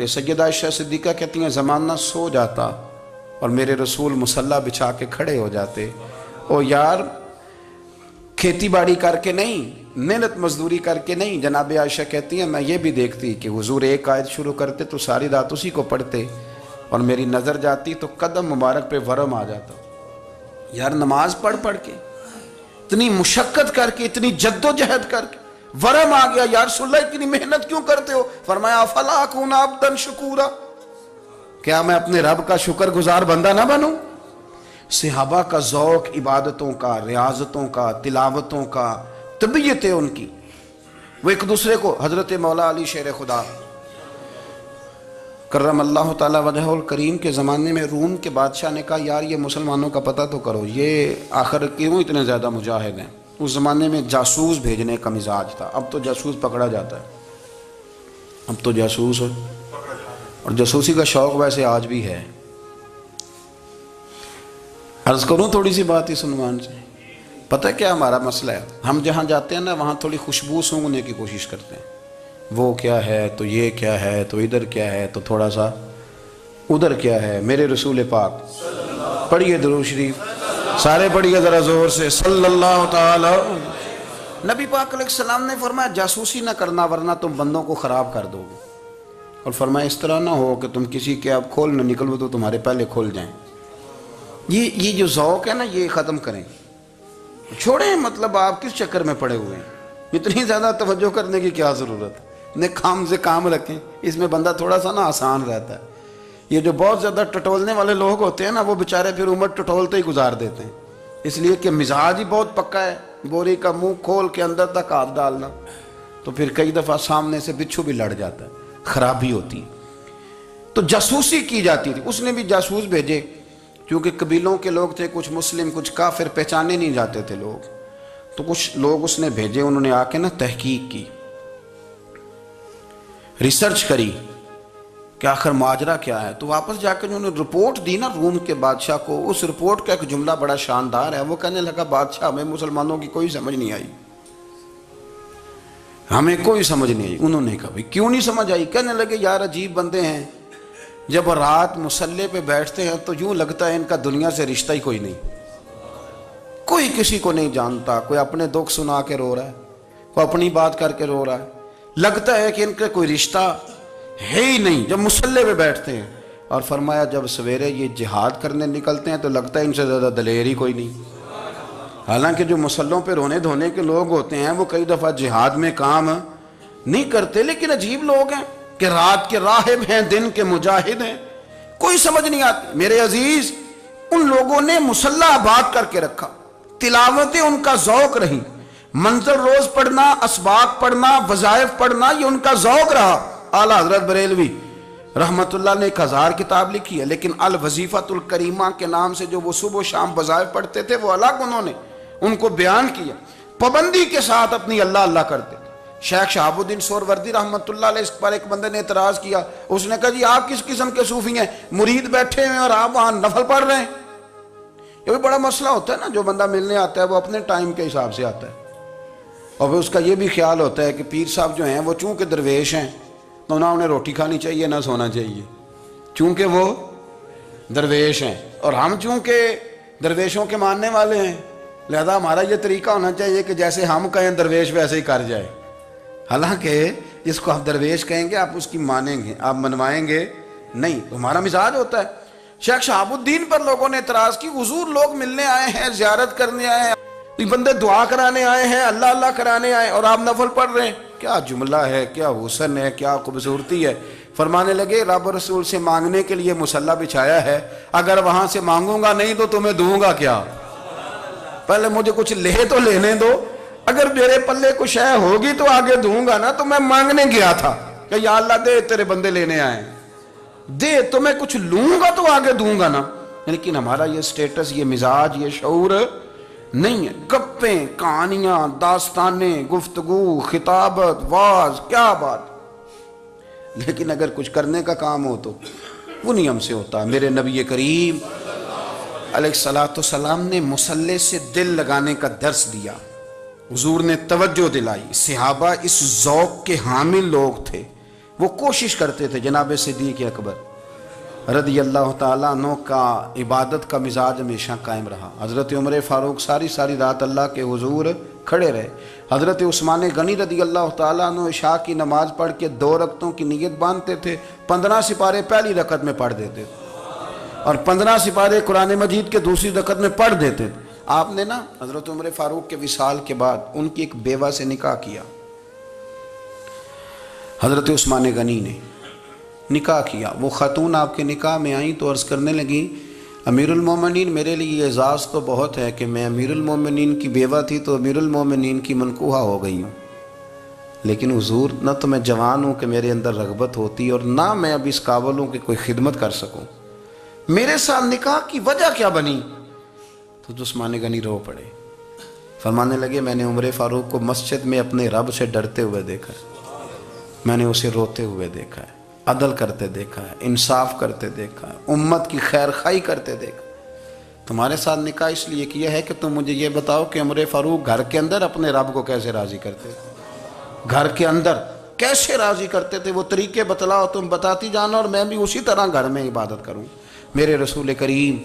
سیدہ عائشہ صدیقہ کہتی ہیں زمانہ سو جاتا اور میرے رسول مصلی بچھا کے کھڑے ہو جاتے، او یار کھیتی باڑی کر کے نہیں، محنت مزدوری کر کے نہیں۔ جناب عائشہ کہتی ہیں میں یہ بھی دیکھتی کہ حضور ایک آیت شروع کرتے تو ساری رات اسی کو پڑھتے، اور میری نظر جاتی تو قدم مبارک پہ ورم آ جاتا۔ یار نماز پڑھ کے اتنی مشقت کر کے اتنی جد و جہد کر کے ورم آ گیا، یا رسول اللہ اتنی محنت کیوں کرتے ہو؟ فرمایا افلا اکون عبدا شکورا، کیا میں اپنے رب کا شکر گزار بندہ نہ بنوں؟ صحابہ کا ذوق عبادتوں کا، ریاضتوں کا، تلاوتوں کا، طبیعت ہے ان کی، وہ ایک دوسرے کو، حضرت مولا علی شیر خدا کرم اللہ تعالی وجہہ الکریم کے زمانے میں روم کے بادشاہ نے کہا یار یہ مسلمانوں کا پتہ تو کرو، یہ آخر کیوں اتنے زیادہ مجاہد ہیں؟ اس زمانے میں جاسوس بھیجنے کا مزاج تھا، اب تو جاسوس پکڑا جاتا ہے، اب تو جاسوس ہو، اور جاسوسی کا شوق ویسے آج بھی ہے۔ عرض کروں تھوڑی سی بات اس عنوان سے، پتہ کیا ہمارا مسئلہ ہے؟ ہم جہاں جاتے ہیں نا وہاں تھوڑی خوشبو سونگنے کی کوشش کرتے ہیں، وہ کیا ہے تو یہ کیا ہے تو ادھر کیا ہے تو تھوڑا سا ادھر کیا ہے۔ میرے رسول پاک پڑھیے درود شریف، سارے پڑھیے ذرا زور سے، صلی اللہ تعالی۔ نبی پاک علیہ السلام نے فرمایا جاسوسی نہ کرنا ورنہ تم بندوں کو خراب کر دو گے، اور فرمایا اس طرح نہ ہو کہ تم کسی کے اب کھول نہ نکلو تو تمہارے پہلے کھول جائیں۔ یہ جو ذوق ہے نا یہ ختم کریں، چھوڑیں، مطلب آپ کس چکر میں پڑے ہوئے ہیں؟ اتنی زیادہ توجہ کرنے کی کیا ضرورت ہے؟ نے کام سے کام رکھیں، اس میں بندہ تھوڑا سا نا آسان رہتا ہے۔ یہ جو بہت زیادہ ٹٹولنے والے لوگ ہوتے ہیں نا وہ بیچارے پھر عمر ٹٹولتے ہی گزار دیتے ہیں، اس لیے کہ مزاج ہی بہت پکا ہے، بوری کا منہ کھول کے اندر تک ہاتھ ڈالنا، تو پھر کئی دفعہ سامنے سے بچھو بھی لڑ جاتا ہے، خرابی ہوتی ہے۔ تو جاسوسی کی جاتی تھی، اس نے بھی جاسوس بھیجے، کیونکہ قبیلوں کے لوگ تھے، کچھ مسلم کچھ کافر، پہچانے نہیں جاتے تھے لوگ، تو کچھ لوگ اس نے بھیجے، انہوں نے آ کے نا تحقیق کی، ریسرچ کری کہ آخر ماجرا کیا ہے، تو واپس جا کے انہوں نے رپورٹ دی نا روم کے بادشاہ کو۔ اس رپورٹ کا ایک جملہ بڑا شاندار ہے، وہ کہنے لگا بادشاہ ہمیں مسلمانوں کی کوئی سمجھ نہیں آئی، ہمیں کوئی سمجھ نہیں آئی۔ انہوں نے کہا بھئی کیوں نہیں سمجھ آئی؟ کہنے لگے یار عجیب بندے ہیں، جب رات مصلی پہ بیٹھتے ہیں تو یوں لگتا ہے ان کا دنیا سے رشتہ ہی کوئی نہیں، کوئی کسی کو نہیں جانتا، کوئی اپنے دکھ سنا کے رو رہا ہے، کوئی اپنی بات کر کے رو رہا ہے، لگتا ہے کہ ان کا کوئی رشتہ ہے ہی نہیں جب مصلی پہ بیٹھتے ہیں۔ اور فرمایا جب سویرے یہ جہاد کرنے نکلتے ہیں تو لگتا ہے ان سے زیادہ دلیر ہی کوئی نہیں۔ حالانکہ جو مصلوں پہ رونے دھونے کے لوگ ہوتے ہیں وہ کئی دفعہ جہاد میں کام نہیں کرتے، لیکن عجیب لوگ ہیں کہ رات کے راہب ہیں دن کے مجاہد ہیں، کوئی سمجھ نہیں آتی۔ میرے عزیز ان لوگوں نے مصلی آباد کر کے رکھا، تلاوتیں ان کا ذوق رہی، منظر روز پڑھنا، اسباق پڑھنا، وظائف پڑھنا، یہ ان کا ذوق رہا۔ اعلیٰ حضرت بریلوی رحمت اللہ نے 1000 کتاب لکھی ہے، لیکن الوظیفۃ الکریمہ کے نام سے جو وہ صبح و شام وظائف پڑھتے تھے وہ الگ انہوں نے ان کو بیان کیا، پابندی کے ساتھ اپنی اللہ اللہ کرتے تھے۔ شیخ شہاب الدین سہروردی رحمت اللہ علیہ، اس پر ایک بندے نے اعتراض کیا، اس نے کہا جی آپ کس قسم کے صوفی ہیں، مرید بیٹھے ہیں اور آپ وہاں نفل پڑھ رہے ہیں؟ یہ بھی بڑا مسئلہ ہوتا ہے نا، جو بندہ ملنے آتا ہے وہ اپنے ٹائم کے حساب سے آتا ہے، اور پھر اس کا یہ بھی خیال ہوتا ہے کہ پیر صاحب جو ہیں وہ چونکہ درویش ہیں تو نہ انہیں روٹی کھانی چاہیے نہ سونا چاہیے، چونکہ وہ درویش ہیں، اور ہم چونکہ درویشوں کے ماننے والے ہیں لہذا ہمارا یہ طریقہ ہونا چاہیے کہ جیسے ہم کہیں درویش ویسے ہی کر جائے۔ حالانکہ جس کو آپ درویش کہیں گے آپ اس کی مانیں گے، آپ منوائیں گے نہیں، تو ہمارا مزاج ہوتا ہے۔ شیخ شہاب الدین پر لوگوں نے اعتراض کی، حضور لوگ ملنے آئے ہیں، زیارت کرنے آئے ہیں، بندے دعا کرانے آئے ہیں، اللہ اللہ کرانے آئے اور آپ نفل پڑھ رہے ہیں، کیا جملہ ہے، کیا حسن ہے، کیا خوبصورتی ہے۔ فرمانے لگے رب رسول سے مانگنے کے لیے مصلی بچھایا ہے، اگر وہاں سے مانگوں گا نہیں تو تمہیں دوں گا کیا؟ پہلے مجھے کچھ لے تو لینے دو، اگر میرے پلے کچھ ہے ہوگی تو آگے دوں گا نا، تو میں مانگنے گیا تھا کہ یا اللہ دے تیرے بندے لینے آئے، دے تو میں کچھ لوں گا تو آگے دوں گا نا۔ لیکن ہمارا یہ سٹیٹس، یہ مزاج، یہ شعور نہیں ہے، گپیں، کہانیاں، داستانیں، گفتگو، خطابت، واز، کیا بات۔ لیکن اگر کچھ کرنے کا کام ہو تو وہ نہیں ہم سے ہوتا۔ میرے نبی کریم علیہ السلام نے مصلی سے دل لگانے کا درس دیا، حضور نے توجہ دلائی، صحابہ اس ذوق کے حامل لوگ تھے، وہ کوشش کرتے تھے جناب صدیق اکبر رضی اللہ تعالیٰ عنہ کا عبادت کا مزاج ہمیشہ قائم رہا. حضرت عمر فاروق ساری رات اللہ کے حضور کھڑے رہے. حضرت عثمان غنی رضی اللہ تعالیٰ عنہ عشاء کی نماز پڑھ کے 2 رکعتوں کی نیت باندھتے تھے. 15 سپارے پہلی رکعت میں پڑھ دیتے تھے اور 15 سپارے قرآن مجید کے دوسری رکعت میں پڑھ دیتے تھے. آپ نے نا حضرت عمر فاروق کے وصال کے بعد ان کی ایک بیوہ سے نکاح کیا. حضرت عثمان غنی نے نکاح کیا. وہ خاتون آپ کے نکاح میں آئیں تو عرض کرنے لگیں امیر المومنین میرے لیے یہ اعزاز تو بہت ہے کہ میں امیر المومنین کی بیوہ تھی تو امیر المومنین کی منکوحہ ہو گئی ہوں، لیکن حضور نہ تو میں جوان ہوں کہ میرے اندر رغبت ہوتی اور نہ میں اب اس قابل ہوں کہ کوئی خدمت کر سکوں، میرے ساتھ نکاح کی وجہ کیا بنی؟ تو عثمان غنی رو پڑے. فرمانے لگے میں نے عمر فاروق کو مسجد میں اپنے رب سے ڈرتے ہوئے دیکھا ہے، میں نے اسے روتے ہوئے دیکھا ہے، عدل کرتے دیکھا ہے، انصاف کرتے دیکھا ہے، امت کی خیر خواہی کرتے دیکھا. تمہارے ساتھ نکاح اس لیے کیا ہے کہ تم مجھے یہ بتاؤ کہ عمر فاروق گھر کے اندر اپنے رب کو کیسے راضی کرتے تھے، گھر کے اندر کیسے راضی کرتے تھے، وہ طریقے بتلاؤ، تم بتاتی جانا اور میں بھی اسی طرح گھر میں عبادت کروں. میرے رسول کریم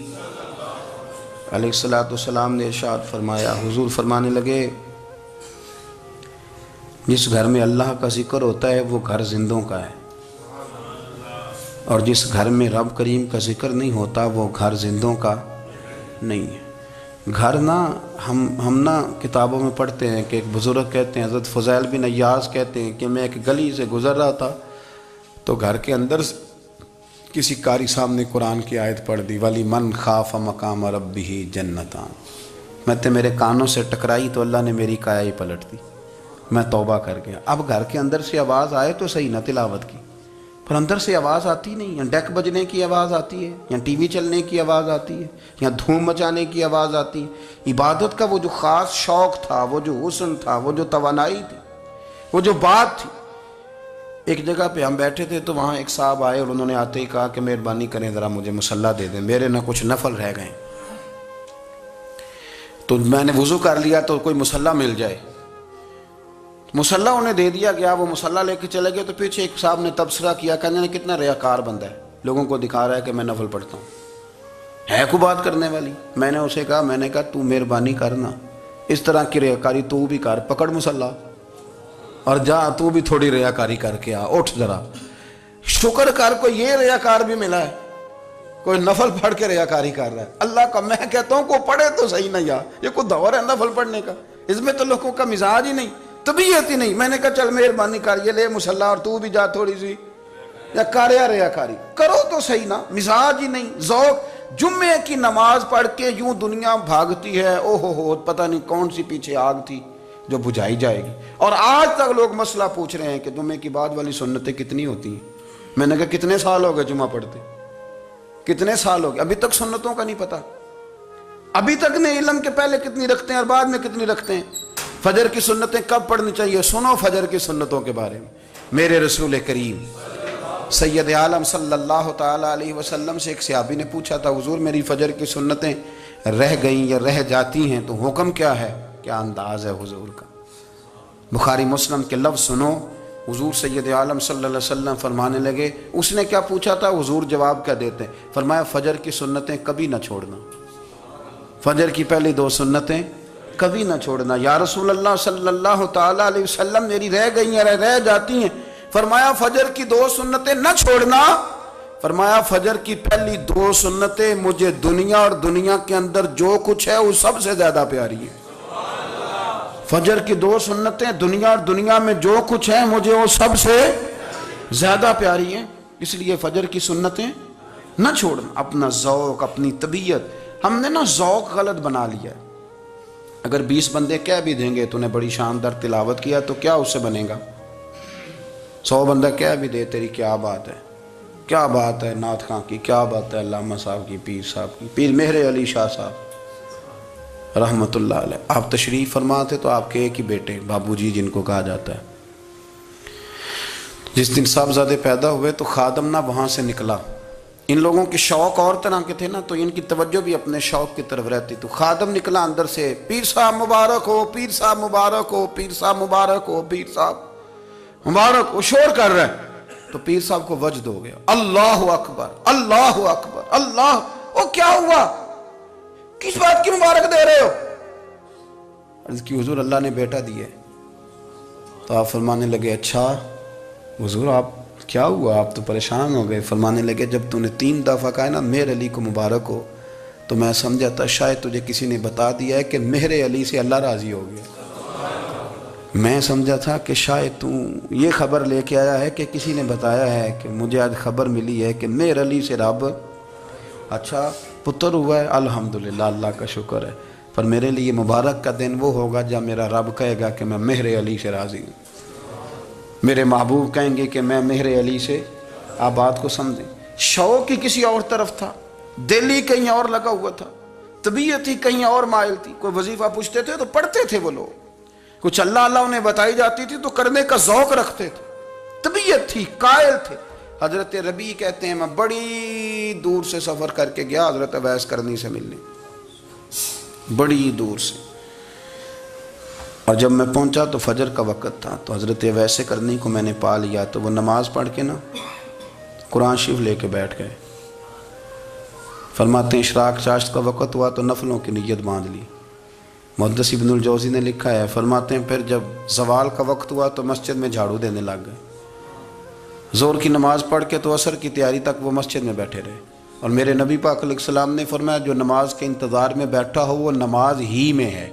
علیہ السلام نے ارشاد فرمایا، حضور فرمانے لگے جس گھر میں اللہ کا ذکر ہوتا ہے وہ گھر زندوں کا ہے، اور جس گھر میں رب کریم کا ذکر نہیں ہوتا وہ گھر زندوں کا نہیں ہے. گھر نا ہم نا کتابوں میں پڑھتے ہیں کہ ایک بزرگ کہتے ہیں، حضرت فضیل بن عیاض کہتے ہیں کہ میں ایک گلی سے گزر رہا تھا تو گھر کے اندر کسی قاری سامنے قرآن کی آیت پڑھ دی ولی من خاف مقام ربہ جنتان. میں تے میرے کانوں سے ٹکرائی تو اللہ نے میری کایا ہی پلٹ دی، میں توبہ کر گیا. اب گھر کے اندر سے آواز آئے تو صحیح نہ تلاوت کی، پر اندر سے آواز آتی نہیں، یا ڈیک بجنے کی آواز آتی ہے، یا ٹی وی چلنے کی آواز آتی ہے، یا دھوم مچانے کی آواز آتی ہے. عبادت کا وہ جو خاص شوق تھا، وہ جو حسن تھا، وہ جو توانائی تھی، وہ جو بات تھی. ایک جگہ پہ ہم بیٹھے تھے تو وہاں ایک صاحب آئے اور انہوں نے آتے ہی کہا کہ مہربانی کریں ذرا مجھے مصلی دے دیں، میرے نہ کچھ نفل رہ گئے. تو میں نے وضو کر لیا تو کوئی مصلی مل جائے. مصلی انہیں دے دیا گیا، وہ مصلی لے کے چلے گئے تو پیچھے ایک صاحب نے تبصرہ کیا، کہنے نے کتنا ریاکار بندہ ہے، لوگوں کو دکھا رہا ہے کہ میں نفل پڑھتا ہوں، ہے کوئی بات کرنے والی. میں نے اسے کہا تو مہربانی کرنا اس طرح کی ریاکاری تو بھی کر، پکڑ مصلی اور جا تو بھی تھوڑی ریاکاری کر کے آ، اٹھ ذرا شکر کر کوئی یہ ریاکار بھی ملا ہے، کوئی نفل پڑھ کے ریاکاری کر رہا ہے. اللہ کا میں کہتا ہوں کو پڑھے تو صحیح نہ، یا یہ کوئی دور ہے نفل پڑھنے کا؟ اس میں تو لوگوں کا مزاج ہی نہیں، طبیعت ہی نہیں. میں نے کہا چل مہربانی کر یہ لے مصلی اور تو بھی جا تھوڑی سی یا کر یا ریاکاری کرو تو صحیح نا. مزاج ہی نہیں، ذوق. جمعے کی نماز پڑھ کے یوں دنیا بھاگتی ہے، او ہو پتہ نہیں کون سی پیچھے آگ تھی جو بجھائی جائے گی. اور آج تک لوگ مسئلہ پوچھ رہے ہیں کہ جمعے کی بعد والی سنتیں کتنی ہوتی ہیں. میں نے کہا کتنے سال ہو گئے جمعہ پڑھتے، کتنے سال ہو گئے، ابھی تک سنتوں کا نہیں پتہ، ابھی تک نے علم کے پہلے کتنی رکھتے ہیں اور بعد میں کتنی رکھتے ہیں. فجر کی سنتیں کب پڑھنی چاہیے، سنو فجر کی سنتوں کے بارے میں. میرے رسول کریم سید عالم صلی اللہ تعالی علیہ وسلم سے ایک صحابی نے پوچھا تھا حضور میری فجر کی سنتیں رہ گئیں یا رہ جاتی ہیں تو حکم کیا ہے؟ کیا انداز ہے حضور کا. بخاری مسلم کے لفظ سنو. حضور سید عالم صلی اللہ علیہ وسلم فرمانے لگے، اس نے کیا پوچھا تھا، حضور جواب کیا دیتے ہیں؟ فرمایا فجر کی سنتیں کبھی نہ چھوڑنا، فجر کی پہلی 2 سنتیں کبھی نہ چھوڑنا. یا رسول اللہ صلی اللہ تعالی علیہ وسلم میری رہ گئی ہیں، رہ جاتی ہیں. فرمایا فجر کی 2 سنتیں نہ چھوڑنا. فرمایا فجر کی پہلی 2 سنتیں مجھے دنیا اور دنیا کے اندر جو کچھ ہے وہ سب سے زیادہ پیاری ہے. فجر کی 2 سنتیں دنیا اور دنیا میں جو کچھ ہے مجھے وہ سب سے زیادہ پیاری ہیں. اس لیے فجر کی سنتیں نہ چھوڑنا. اپنا ذوق، اپنی طبیعت، ہم نے نا ذوق غلط بنا لیا ہے. اگر 20 بندے کہہ بھی دیں گے تو نے بڑی شاندار تلاوت کیا تو کیا اس سے بنے گا؟ 100 بندہ کہہ بھی دے تیری کیا بات ہے، کیا بات ہے نعت خاں کی، کیا بات ہے علامہ صاحب کی، پیر صاحب کی، پیر مہر علی شاہ صاحب رحمت اللہ علیہ. آپ تشریف فرما تھے تو آپ کے ایک ہی بیٹے بابو جی جن کو کہا جاتا ہے، جس دن صاحبزادے پیدا ہوئے تو خادم نہ وہاں سے نکلا. ان لوگوں کے شوق اور طرح کے تھے نا تو ان کی توجہ بھی اپنے شوق کی طرف رہتی. تو خادم نکلا اندر سے، پیر صاحب مبارک ہو، پیر صاحب مبارک ہو، پیر صاحب مبارک ہو، پیر صاحب مبارک ہو. شور کر رہا ہے. تو پیر صاحب کو وجد ہو گیا، اللہ اکبر اللہ اکبر اللہ، او کیا ہوا، کس بات کی مبارک دے رہے ہو؟ عرض کی حضور اللہ نے بیٹا دیے۔ تو آپ فرمانے لگے اچھا حضور آپ کیا ہوا، آپ تو پریشان ہو گئے۔ فرمانے لگے جب تو نے 3 دفعہ کہا نا مہر علی کو مبارک ہو، تو میں سمجھا تھا شاید تجھے کسی نے بتا دیا ہے کہ مہر علی سے اللہ راضی ہو گیا۔ میں سمجھا تھا کہ شاید تو یہ خبر لے کے آیا ہے کہ کسی نے بتایا ہے کہ مجھے آج خبر ملی ہے کہ مہر علی سے رب اچھا پتر ہوا ہے، الحمدللہ اللہ کا شکر ہے، پر میرے لیے مبارک کا دن وہ ہوگا جب میرا رب کہے گا کہ میں مہر علی سے راضی ہوں، میرے محبوب کہیں گے کہ میں مہر علی سے۔ آپ بات کو سمجھیں، شوق ہی کسی اور طرف تھا، دل ہی کہیں اور لگا ہوا تھا، طبیعت ہی کہیں اور مائل تھی۔ کوئی وظیفہ پوچھتے تھے تو پڑھتے تھے وہ لوگ، کچھ اللہ اللہ انہیں بتائی جاتی تھی تو کرنے کا ذوق رکھتے تھے، طبیعت تھی، قائل تھے۔ حضرت ربیع کہتے ہیں میں بڑی دور سے سفر کر کے گیا حضرت اویس کرنی سے ملنے، بڑی دور سے، اور جب میں پہنچا تو فجر کا وقت تھا، تو حضرت اویس کرنی کو میں نے پا لیا، تو وہ نماز پڑھ کے نا قرآن شریف لے کے بیٹھ گئے۔ فرماتے ہیں اشراق چاشت کا وقت ہوا تو نفلوں کی نیت باندھ لی۔ محدث ابن الجوزی نے لکھا ہے، فرماتے ہیں پھر جب زوال کا وقت ہوا تو مسجد میں جھاڑو دینے لگ گئے، زور کی نماز پڑھ کے تو عصر کی تیاری تک وہ مسجد میں بیٹھے رہے، اور میرے نبی پاک علیہ السلام نے فرمایا جو نماز کے انتظار میں بیٹھا ہو وہ نماز ہی میں ہے،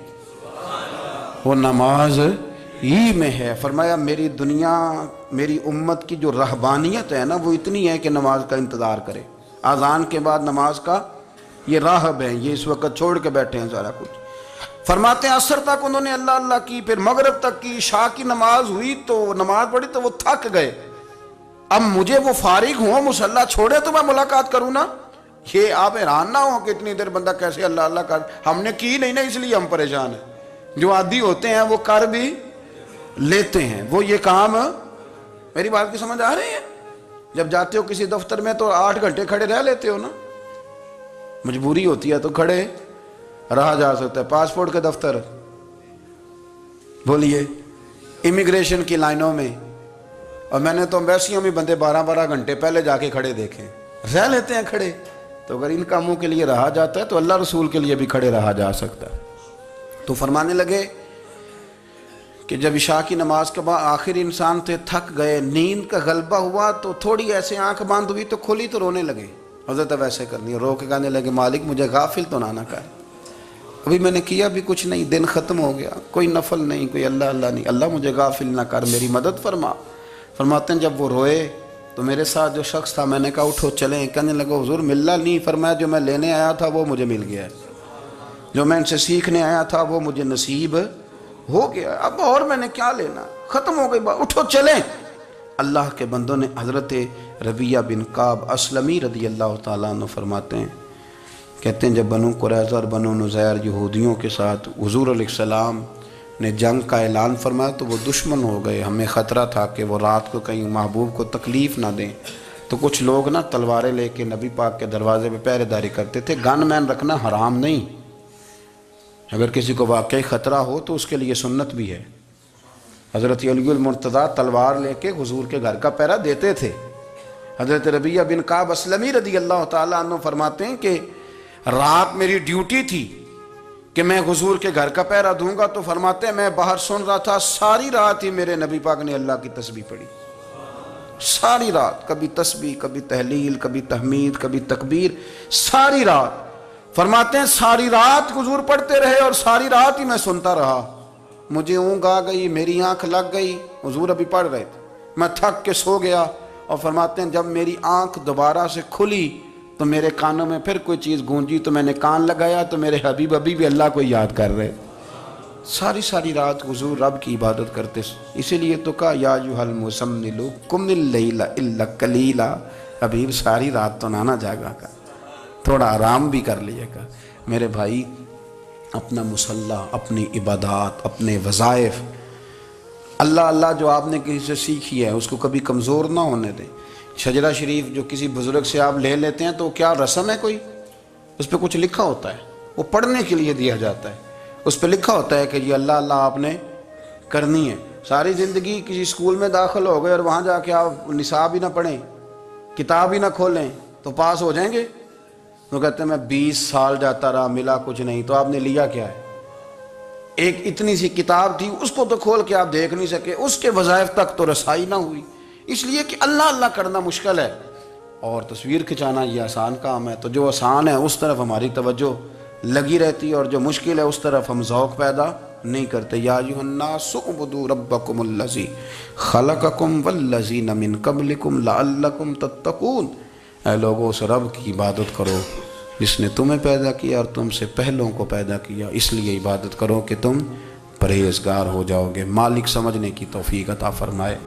وہ نماز ہی میں ہے۔ فرمایا میری دنیا میری امت کی جو رہبانیت ہے نا وہ اتنی ہے کہ نماز کا انتظار کرے، اذان کے بعد نماز کا یہ راہب ہیں، یہ اس وقت چھوڑ کے بیٹھے ہیں سارا کچھ۔ فرماتے ہیں عصر تک انہوں نے اللہ اللہ کی، پھر مغرب تک کی، عشاء کی نماز ہوئی تو نماز پڑھی تو وہ تھک گئے، اب مجھے وہ فارغ ہوں مصلی چھوڑے تو میں ملاقات کروں نا۔ یہ آپ حیران نہ ہوں کہ اتنی دیر بندہ کیسے اللہ اللہ کر، ہم نے کی نہیں نا اس لیے ہم پریشان ہیں، جو عادی ہوتے ہیں وہ کر بھی لیتے ہیں، وہ یہ کام۔ میری بات کی سمجھ آ رہی ہے؟ جب جاتے ہو کسی دفتر میں تو 8 گھنٹے کھڑے رہ لیتے ہو نا، مجبوری ہوتی ہے تو کھڑے رہا جا سکتا ہے۔ پاسپورٹ کے دفتر بولیے، امیگریشن کی لائنوں میں، اور میں نے تو امبیسیوں میں بندے 12 گھنٹے پہلے جا کے کھڑے دیکھیں، رہ لیتے ہیں کھڑے۔ تو اگر ان کاموں کے لیے رہا جاتا ہے تو اللہ رسول کے لیے بھی کھڑے رہا جا سکتا ہے۔ تو فرمانے لگے کہ جب عشاء کی نماز کے بعد آخر انسان تھے، تھک گئے، نیند کا غلبہ ہوا تو تھوڑی ایسے آنکھ بند ہوئی تو کھلی تو رونے لگے۔ حضرت ویسے کرنی رو کے کہنے لگے مالک مجھے غافل تو نہ کر، ابھی میں نے کیا بھی کچھ نہیں، دن ختم ہو گیا، کوئی نفل نہیں، کوئی اللہ اللہ نہیں، اللہ مجھے غافل نہ کر، میری مدد فرما۔ فرماتے ہیں جب وہ روئے تو میرے ساتھ جو شخص تھا میں نے کہا اٹھو چلیں، کہنے لگا حضور ملنا نہیں، فرمایا جو میں لینے آیا تھا وہ مجھے مل گیا ہے، جو میں ان سے سیکھنے آیا تھا وہ مجھے نصیب ہو گیا، اب اور میں نے کیا لینا، ختم ہو گئی بات، اٹھو چلیں۔ اللہ کے بندوں نے حضرت ربیعہ بن کعب اسلمی رضی اللہ تعالیٰ عنہ فرماتے ہیں، کہتے ہیں جب بنو قریظہ اور بنو نذیر یہودیوں کے ساتھ حضور علیہ السلام نے جنگ کا اعلان فرمایا تو وہ دشمن ہو گئے، ہمیں خطرہ تھا کہ وہ رات کو کہیں محبوب کو تکلیف نہ دیں، تو کچھ لوگ نا تلواریں لے کے نبی پاک کے دروازے پہ پہرے داری کرتے تھے۔ گن مین رکھنا حرام نہیں، اگر کسی کو واقعی خطرہ ہو تو اس کے لیے سنت بھی ہے۔ حضرت علی المرتضیٰ تلوار لے کے حضور کے گھر کا پہرا دیتے تھے۔ حضرت ربیعہ بن کعب اسلمی رضی اللہ تعالیٰ عنہ فرماتے ہیں کہ رات میری ڈیوٹی تھی کہ میں حضور کے گھر کا پہرا دوں گا، تو فرماتے ہیں میں باہر سن رہا تھا، ساری رات ہی میرے نبی پاک نے اللہ کی تسبیح پڑھی، ساری رات، کبھی تسبیح، کبھی تحلیل، کبھی تحمید، کبھی تکبیر، ساری رات۔ فرماتے ہیں ساری رات حضور پڑھتے رہے اور ساری رات ہی میں سنتا رہا، مجھے اونگ آ گئی، میری آنکھ لگ گئی، حضور ابھی پڑھ رہے تھے، میں تھک کے سو گیا، اور فرماتے ہیں جب میری آنکھ دوبارہ سے کھلی تو میرے کانوں میں پھر کوئی چیز گونجی تو میں نے کان لگایا تو میرے حبیب ابھی بھی اللہ کو یاد کر رہے، ساری رات حضور رب کی عبادت کرتے، اسی لیے تو کہا یا ایھا المزمل قم اللیل الا قلیلا، حبیب ساری رات تو نہ جاگا کا، تھوڑا آرام بھی کر لیے گا۔ میرے بھائی اپنا مصلی، اپنی عبادات، اپنے وظائف، اللہ اللہ جو آپ نے کسی سے سیکھی ہے اس کو کبھی کمزور نہ ہونے دیں۔ شجرہ شریف جو کسی بزرگ سے آپ لے لیتے ہیں تو کیا رسم ہے کوئی؟ اس پہ کچھ لکھا ہوتا ہے، وہ پڑھنے کے لیے دیا جاتا ہے، اس پہ لکھا ہوتا ہے کہ یہ اللہ اللہ آپ نے کرنی ہے۔ ساری زندگی کسی اسکول میں داخل ہو گئے اور وہاں جا کے آپ نصاب ہی نہ پڑھیں، کتاب ہی نہ کھولیں تو پاس ہو جائیں گے؟ وہ کہتے ہیں میں 20 سال جاتا رہا ملا کچھ نہیں. تو آپ نے لیا کیا ہے؟ ایک اتنی سی کتاب تھی، اس کو تو کھول کے آپ دیکھ نہیں سکے، اس کے وظائف تک تو رسائی نہ ہوئی، اس لیے کہ اللہ اللہ کرنا مشکل ہے اور تصویر کھنچانا یہ آسان کام ہے. تو جو آسان ہے اس طرف ہماری توجہ لگی رہتی ہے اور جو مشکل ہے اس طرف ہم ذوق پیدا نہیں کرتے. یا ایھا الناس اعبدوا ربکم الذی خلقکم والذین من قبلکم لعلکم تتقون. اے لوگو اس رب کی عبادت کرو جس نے تمہیں پیدا کیا اور تم سے پہلوں کو پیدا کیا، اس لیے عبادت کرو کہ تم پرہیزگار ہو جاؤ گے. مالک سمجھنے کی توفیق عطا فرمائے.